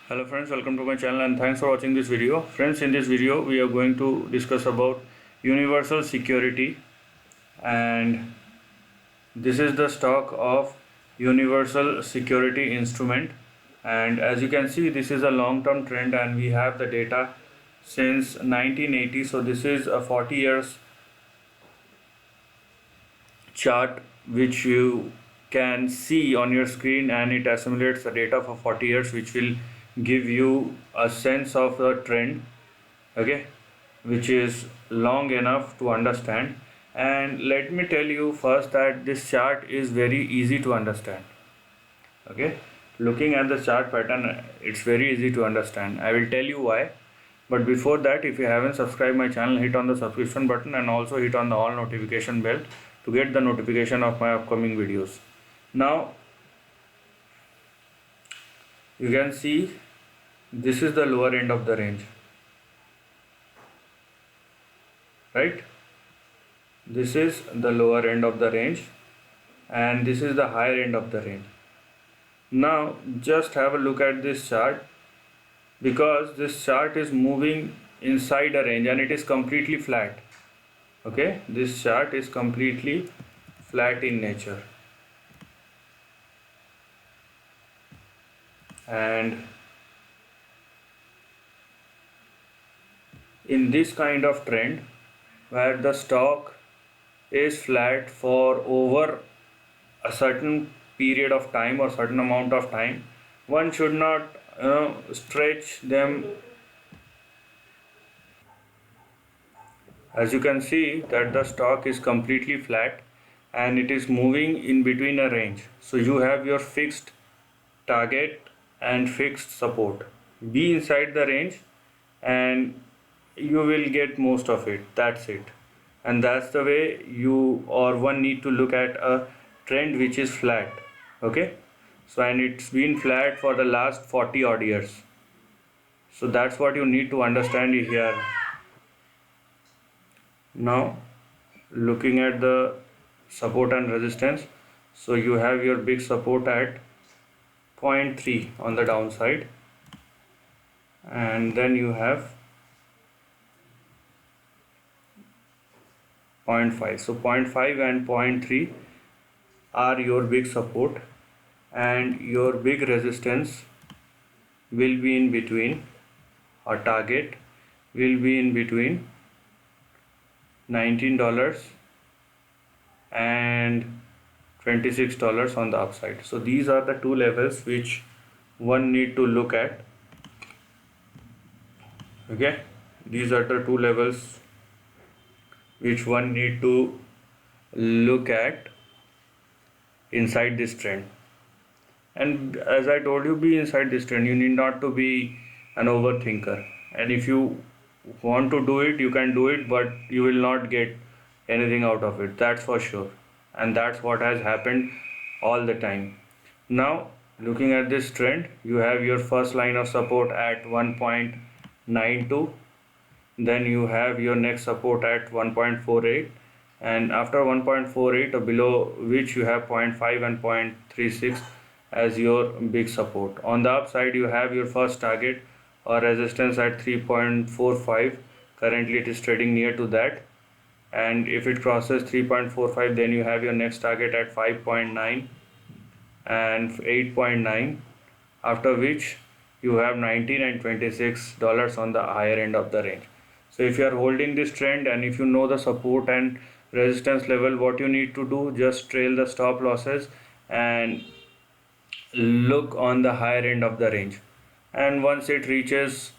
Hello friends, welcome to my channel and thanks for watching this video. Friends, in this video we are going to discuss about universal security, and this is the stock of universal security instrument. And as you can see, this is a long-term trend and we have the data since 1980. So this is a 40 years chart which you can see on your screen, and it assimilates the data for 40 years, which will give you a sense of the trend, okay, which is long enough to understand. And let me tell you first that this chart is very easy to understand, okay. Looking at the chart pattern, it's very easy to understand. I will tell you why, but before that, if you haven't subscribed my channel, hit on the subscription button and also hit on the all notification bell to get the notification of my upcoming videos. Now you can see this is the lower end of the range, right? This is the lower end of the range and this is the higher end of the range. Now just have a look at this chart, because this chart is moving inside a range and it is completely flat, okay. This chart is completely flat in nature, and in this kind of trend where the stock is flat for over a certain period of time or certain amount of time, one should not stretch them. As you can see that the stock is completely flat and it is moving in between a range. So you have your fixed target and fixed support. Be inside the range and you will get most of it. That's it. And that's the way you or one need to look at a trend which is flat, okay. So and it's been flat for the last 40 odd years. So that's what you need to understand here. Now looking at the support and resistance, so you have your big support at 0.3 on the downside, and then you have 0.5. So 0.5 and 0.3 are your big support, and your big resistance will be in between, or target will be in between $19 and $26 on the upside. So these are the two levels which one need to look at, okay. These are the two levels which one need to look at inside this trend. And as I told you, be inside this trend. You need not to be an overthinker, and if you want to do it, you can do it, but you will not get anything out of it, that's for sure. And that's what has happened all the time. Now looking at this trend, you have your first line of support at 1.92, then you have your next support at 1.48, and after 1.48 or below which you have 0.5 and 0.36 as your big support. On the upside you have your first target or resistance at 3.45. Currently it is trading near to that, and if it crosses 3.45, then you have your next target at 5.9 and 8.9, after which you have 19 and $26 on the higher end of the range. So if you are holding this trend and if you know the support and resistance level, what you need to do, just trail the stop losses and look on the higher end of the range. And once it reaches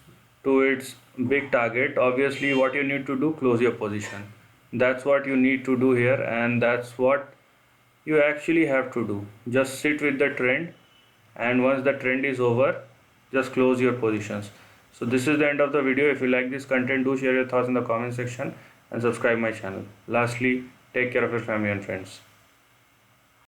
to its big target, obviously what you need to do, close your position. That's what you need to do here, and that's what you actually have to do. Just sit with the trend, and once the trend is over, just close your positions. So this is the end of the video. If you like this content, do share your thoughts in the comment section and subscribe my channel. Lastly, take care of your family and friends.